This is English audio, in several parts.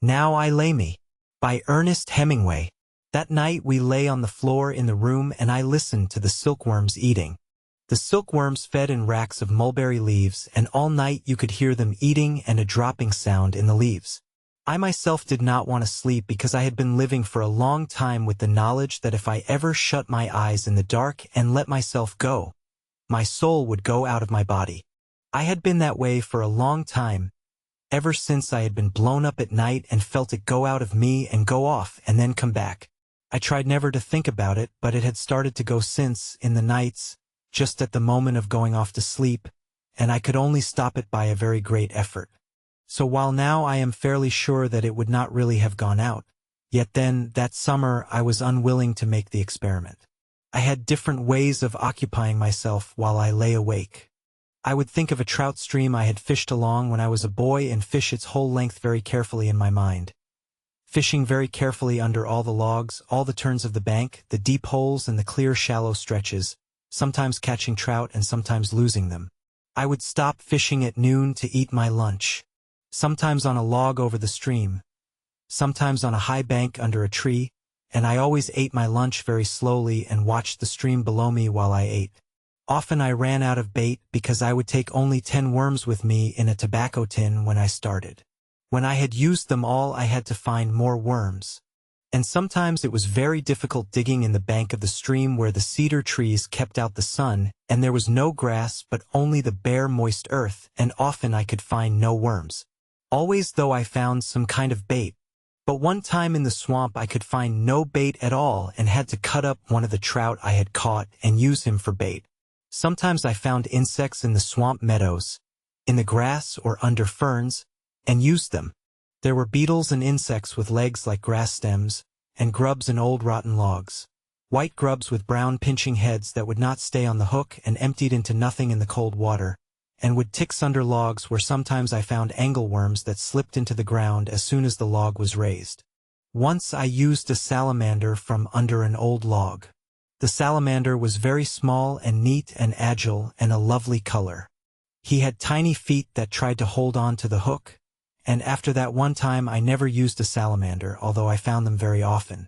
Now I Lay Me, by Ernest Hemingway. That night we lay on the floor in the room and I listened to the silkworms eating. The silkworms fed in racks of mulberry leaves, and all night you could hear them eating and a dropping sound in the leaves. I myself did not want to sleep because I had been living for a long time with the knowledge that if I ever shut my eyes in the dark and let myself go, my soul would go out of my body. I had been that way for a long time, ever since I had been blown up at night and felt it go out of me and go off and then come back. I tried never to think about it, but it had started to go since, in the nights, just at the moment of going off to sleep, and I could only stop it by a very great effort. So while now I am fairly sure that it would not really have gone out, yet then, that summer, I was unwilling to make the experiment. I had different ways of occupying myself while I lay awake. I would think of a trout stream I had fished along when I was a boy and fish its whole length very carefully in my mind. Fishing very carefully under all the logs, all the turns of the bank, the deep holes and the clear shallow stretches, sometimes catching trout and sometimes losing them. I would stop fishing at noon to eat my lunch. Sometimes on a log over the stream, sometimes on a high bank under a tree, and I always ate my lunch very slowly and watched the stream below me while I ate. Often I ran out of bait because I would take only 10 worms with me in a tobacco tin when I started. When I had used them all, I had to find more worms. And sometimes it was very difficult digging in the bank of the stream where the cedar trees kept out the sun, and there was no grass but only the bare moist earth, and often I could find no worms. Always though I found some kind of bait. But one time in the swamp I could find no bait at all and had to cut up one of the trout I had caught and use him for bait. Sometimes I found insects in the swamp meadows, in the grass or under ferns, and used them. There were beetles and insects with legs like grass stems, and grubs in old rotten logs. White grubs with brown pinching heads that would not stay on the hook and emptied into nothing in the cold water, and would ticks under logs where sometimes I found angleworms that slipped into the ground as soon as the log was raised. Once I used a salamander from under an old log. The salamander was very small and neat and agile and a lovely color. He had tiny feet that tried to hold on to the hook, and after that one time I never used a salamander, although I found them very often.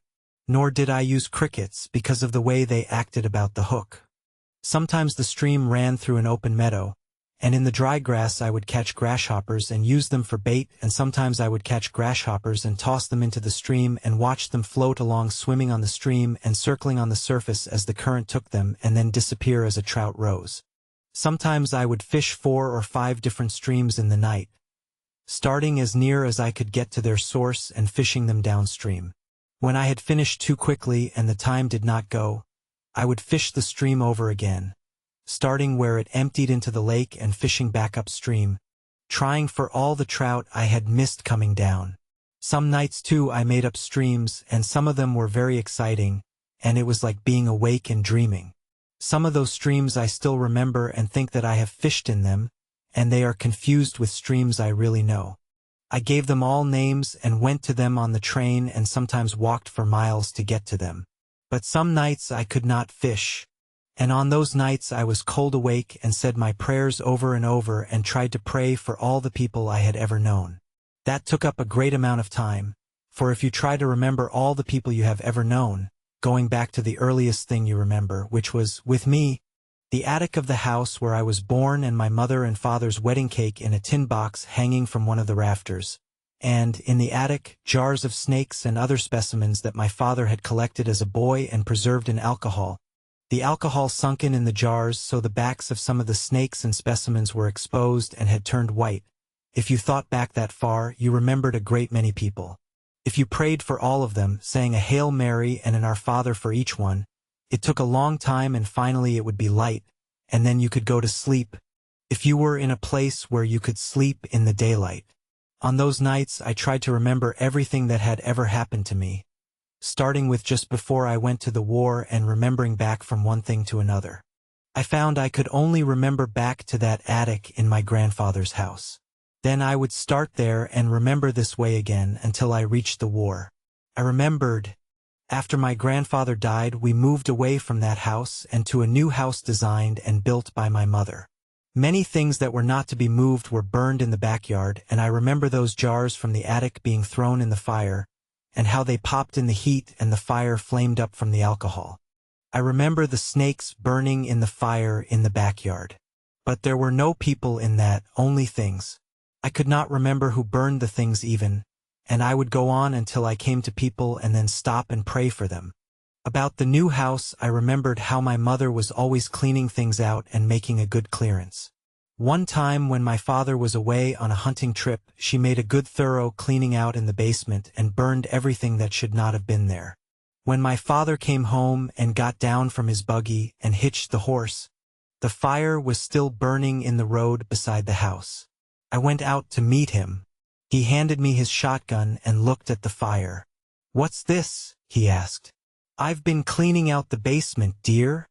Nor did I use crickets because of the way they acted about the hook. Sometimes the stream ran through an open meadow, and in the dry grass I would catch grasshoppers and use them for bait, and sometimes I would catch grasshoppers and toss them into the stream and watch them float along swimming on the stream and circling on the surface as the current took them and then disappear as a trout rose. Sometimes I would fish 4 or 5 different streams in the night, starting as near as I could get to their source and fishing them downstream. When I had finished too quickly and the time did not go, I would fish the stream over again, starting where it emptied into the lake and fishing back upstream, trying for all the trout I had missed coming down. Some nights too I made up streams, and some of them were very exciting, and it was like being awake and dreaming. Some of those streams I still remember and think that I have fished in them, and they are confused with streams I really know. I gave them all names and went to them on the train and sometimes walked for miles to get to them. But some nights I could not fish, and on those nights I was cold awake and said my prayers over and over and tried to pray for all the people I had ever known. That took up a great amount of time, for if you try to remember all the people you have ever known, going back to the earliest thing you remember, which was, with me, the attic of the house where I was born and my mother and father's wedding cake in a tin box hanging from one of the rafters, and, in the attic, jars of snakes and other specimens that my father had collected as a boy and preserved in alcohol. The alcohol sunken in the jars so the backs of some of the snakes and specimens were exposed and had turned white. If you thought back that far, you remembered a great many people. If you prayed for all of them, saying a Hail Mary and an Our Father for each one, it took a long time and finally it would be light, and then you could go to sleep, if you were in a place where you could sleep in the daylight. On those nights I tried to remember everything that had ever happened to me, starting with just before I went to the war and remembering back from one thing to another. I found I could only remember back to that attic in my grandfather's house. Then I would start there and remember this way again until I reached the war. I remembered, after my grandfather died, we moved away from that house and to a new house designed and built by my mother. Many things that were not to be moved were burned in the backyard, and I remember those jars from the attic being thrown in the fire, and how they popped in the heat and the fire flamed up from the alcohol. I remember the snakes burning in the fire in the backyard. But there were no people in that, only things. I could not remember who burned the things even, and I would go on until I came to people and then stop and pray for them. About the new house, I remembered how my mother was always cleaning things out and making a good clearance. One time when my father was away on a hunting trip, she made a good thorough cleaning out in the basement and burned everything that should not have been there. When my father came home and got down from his buggy and hitched the horse, the fire was still burning in the road beside the house. I went out to meet him. He handed me his shotgun and looked at the fire. "What's this?" he asked. "I've been cleaning out the basement, dear,"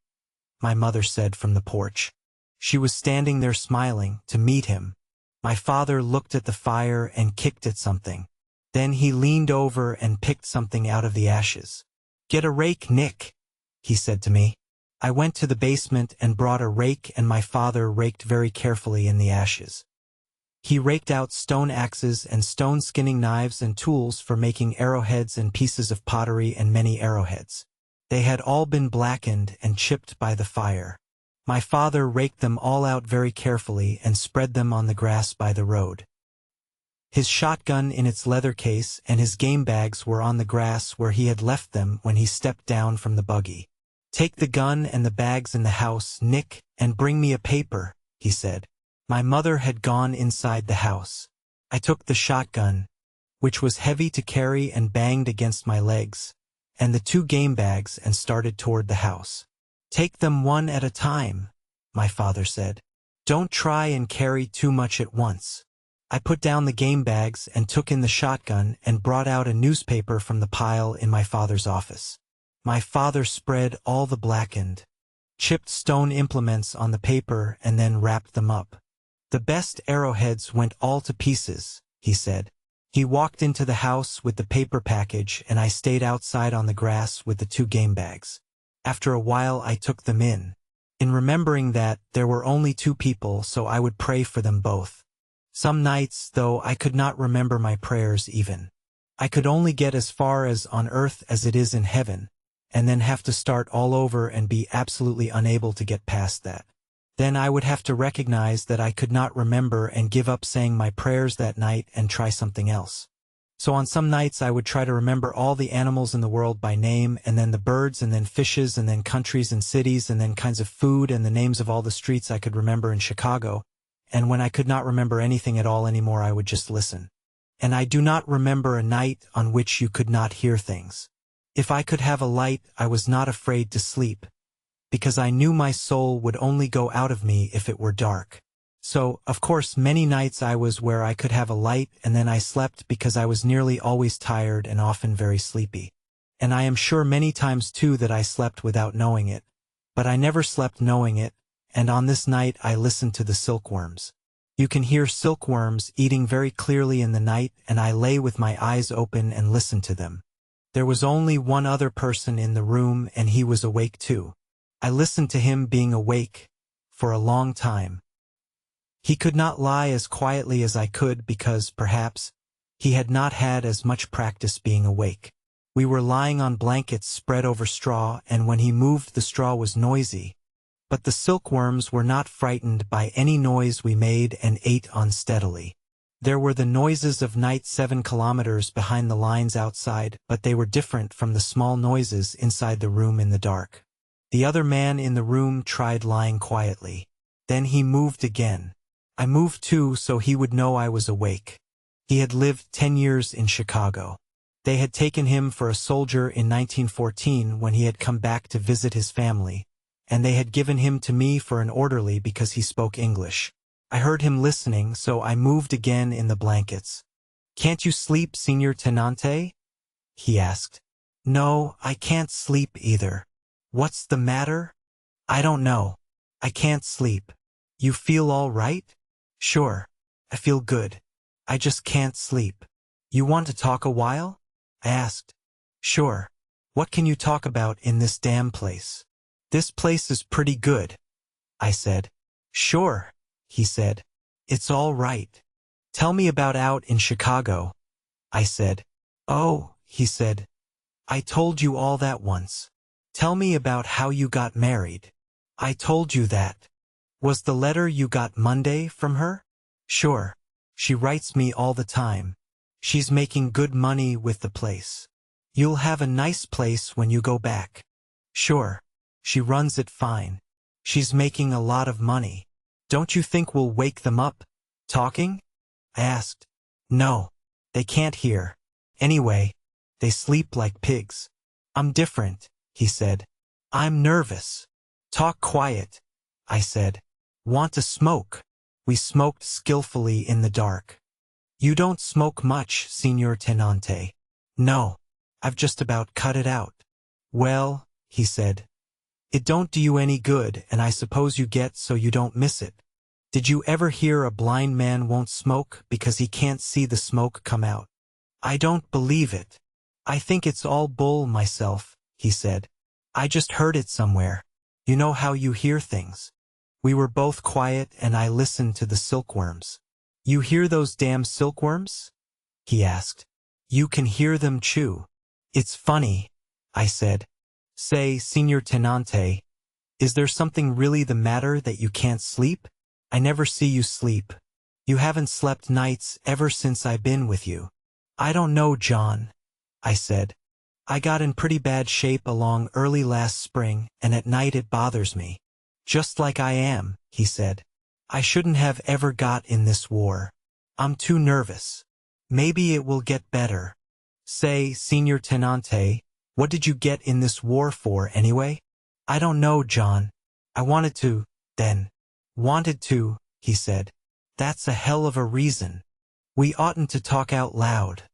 my mother said from the porch. She was standing there smiling to meet him. My father looked at the fire and kicked at something. Then he leaned over and picked something out of the ashes. "Get a rake, Nick," he said to me. I went to the basement and brought a rake, and my father raked very carefully in the ashes. He raked out stone axes and stone skinning knives and tools for making arrowheads and pieces of pottery and many arrowheads. They had all been blackened and chipped by the fire. My father raked them all out very carefully and spread them on the grass by the road. His shotgun in its leather case and his game bags were on the grass where he had left them when he stepped down from the buggy. "Take the gun and the bags in the house, Nick, and bring me a paper," he said. My mother had gone inside the house. I took the shotgun, which was heavy to carry and banged against my legs, and the 2 game bags and started toward the house. "Take them one at a time," my father said. "Don't try and carry too much at once." I put down the game bags and took in the shotgun and brought out a newspaper from the pile in my father's office. My father spread all the blackened, chipped stone implements on the paper and then wrapped them up. "The best arrowheads went all to pieces," he said. He walked into the house with the paper package, and I stayed outside on the grass with the 2 game bags. After a while I took them in remembering that there were only 2 people, so I would pray for them both. Some nights, though, I could not remember my prayers even. I could only get as far as "on earth as it is in heaven," and then have to start all over and be absolutely unable to get past that. Then I would have to recognize that I could not remember and give up saying my prayers that night and try something else. So on some nights I would try to remember all the animals in the world by name, and then the birds, and then fishes, and then countries and cities, and then kinds of food, and the names of all the streets I could remember in Chicago. And when I could not remember anything at all anymore, I would just listen. And I do not remember a night on which you could not hear things. If I could have a light, I was not afraid to sleep, because I knew my soul would only go out of me if it were dark. So, of course, many nights I was where I could have a light, and then I slept because I was nearly always tired and often very sleepy. And I am sure many times too that I slept without knowing it, but I never slept knowing it, and on this night I listened to the silkworms. You can hear silkworms eating very clearly in the night, and I lay with my eyes open and listened to them. There was only one other person in the room, and he was awake too. I listened to him being awake for a long time. He could not lie as quietly as I could because, perhaps, he had not had as much practice being awake. We were lying on blankets spread over straw, and when he moved the straw was noisy, but the silkworms were not frightened by any noise we made and ate on steadily. There were the noises of night 7 kilometers behind the lines outside, but they were different from the small noises inside the room in the dark. The other man in the room tried lying quietly. Then he moved again. I moved too, so he would know I was awake. He had lived 10 years in Chicago. They had taken him for a soldier in 1914 when he had come back to visit his family, and they had given him to me for an orderly because he spoke English. I heard him listening, so I moved again in the blankets. "Can't you sleep, Signor Tenante?" he asked. "No, I can't sleep either." "What's the matter?" "I don't know. I can't sleep." "You feel all right?" "Sure. I feel good. I just can't sleep." "You want to talk a while?" I asked. "Sure. What can you talk about in this damn place?" "This place is pretty good," I said. "Sure. he said. It's all right. Tell me about out in Chicago, I said. Oh, he said. I told you all that once. Tell me about how you got married. I told you that. Was the letter you got Monday from her? Sure. She writes me all the time. She's making good money with the place. You'll have a nice place when you go back. Sure. She runs it fine. She's making a lot of money. Don't you think we'll wake them up? Talking? I asked. No. They can't hear. Anyway, they sleep like pigs. I'm different, he said. I'm nervous. Talk quiet, I said. Want to smoke? We smoked skillfully in the dark. You don't smoke much, Signor Tenante. No. I've just about cut it out. Well, he said. It don't do you any good, and I suppose you get so you don't miss it. Did you ever hear a blind man won't smoke because he can't see the smoke come out? I don't believe it. I think it's all bull myself, he said. I just heard it somewhere. You know how you hear things. We were both quiet and I listened to the silkworms. You hear those damn silkworms? He asked. You can hear them chew. It's funny, I said. Say, Signor Tenante, is there something really the matter that you can't sleep? I never see you sleep. You haven't slept nights ever since I've been with you. I don't know, John, I said. I got in pretty bad shape along early last spring, and at night it bothers me. Just like I am, he said. I shouldn't have ever got in this war. I'm too nervous. Maybe it will get better. Say, Signor Tenante, what did you get in this war for anyway? I don't know, John. I wanted to, then. Wanted to, he said. That's a hell of a reason. We oughtn't to talk out loud,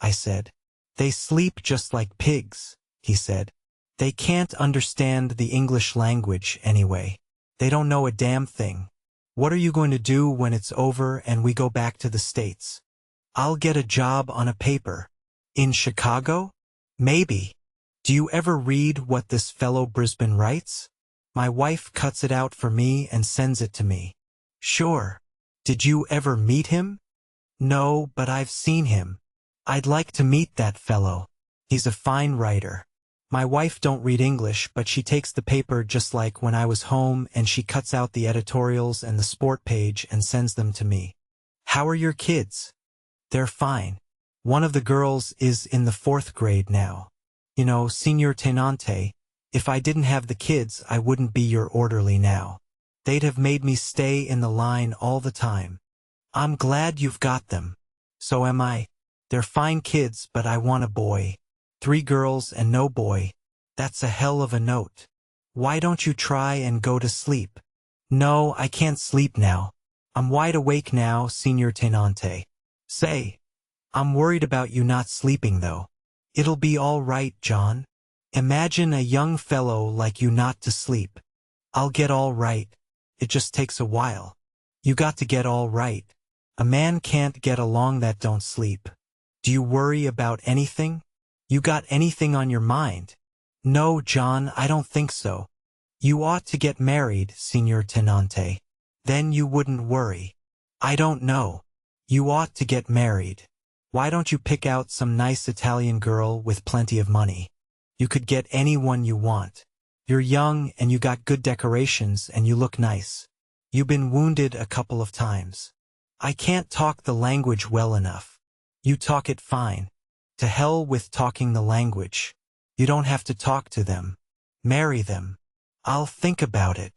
I said. They sleep just like pigs, he said. They can't understand the English language anyway. They don't know a damn thing. What are you going to do when it's over and we go back to the States? I'll get a job on a paper. In Chicago? Maybe. Do you ever read what this fellow Brisbane writes? My wife cuts it out for me and sends it to me. Sure. Did you ever meet him? No, but I've seen him. I'd like to meet that fellow. He's a fine writer. My wife don't read English, but she takes the paper just like when I was home and she cuts out the editorials and the sport page and sends them to me. How are your kids? They're fine. One of the girls is in the 4th grade now. You know, Signor Tenante, if I didn't have the kids, I wouldn't be your orderly now. They'd have made me stay in the line all the time. I'm glad you've got them. So am I. They're fine kids, but I want a boy. 3 girls and no boy. That's a hell of a note. Why don't you try and go to sleep? No, I can't sleep now. I'm wide awake now, Signor Tenante. Say, I'm worried about you not sleeping though. It'll be all right, John. Imagine a young fellow like you not to sleep. I'll get all right. It just takes a while. You got to get all right. A man can't get along that don't sleep. Do you worry about anything? You got anything on your mind? No, John, I don't think so. You ought to get married, Signor Tenante. Then you wouldn't worry. I don't know. You ought to get married. Why don't you pick out some nice Italian girl with plenty of money? You could get anyone you want. You're young and you got good decorations and you look nice. You've been wounded a couple of times. I can't talk the language well enough. You talk it fine. To hell with talking the language. You don't have to talk to them. Marry them. I'll think about it.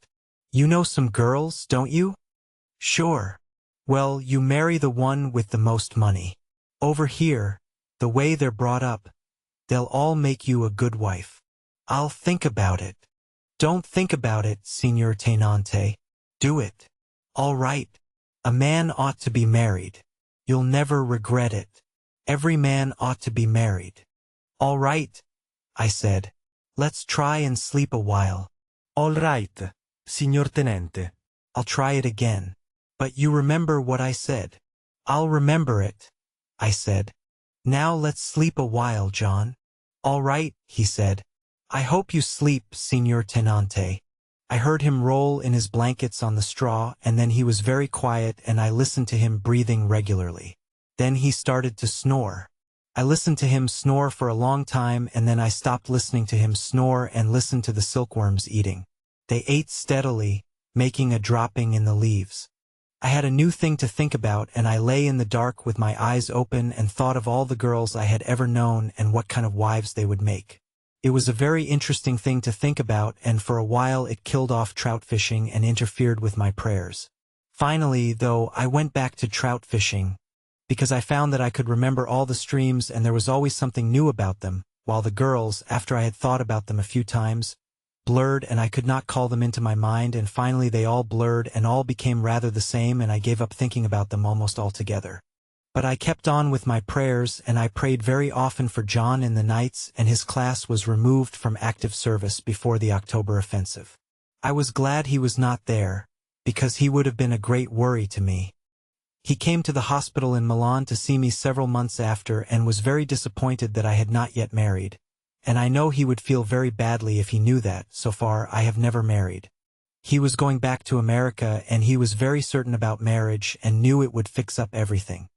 You know some girls, don't you? Sure. Well, you marry the one with the most money. Over here, the way they're brought up, they'll all make you a good wife. I'll think about it. Don't think about it, Signor Tenante. Do it. All right. A man ought to be married. You'll never regret it. Every man ought to be married. All right, I said. Let's try and sleep a while. All right, Signor Tenente. I'll try it again. But you remember what I said. I'll remember it, I said. Now let's sleep a while, John. All right, he said. I hope you sleep, Signor Tenante. I heard him roll in his blankets on the straw, and then he was very quiet and I listened to him breathing regularly. Then he started to snore. I listened to him snore for a long time and then I stopped listening to him snore and listened to the silkworms eating. They ate steadily, making a dropping in the leaves. I had a new thing to think about and I lay in the dark with my eyes open and thought of all the girls I had ever known and what kind of wives they would make. It was a very interesting thing to think about, and for a while it killed off trout fishing and interfered with my prayers. Finally, though, I went back to trout fishing, because I found that I could remember all the streams and there was always something new about them, while the girls, after I had thought about them a few times, blurred and I could not call them into my mind, and finally they all blurred and all became rather the same and I gave up thinking about them almost altogether. But I kept on with my prayers and I prayed very often for John in the nights, and his class was removed from active service before the October offensive. I was glad he was not there, because he would have been a great worry to me. He came to the hospital in Milan to see me several months after and was very disappointed that I had not yet married, and I know he would feel very badly if he knew that, so far, I have never married. He was going back to America and he was very certain about marriage and knew it would fix up everything.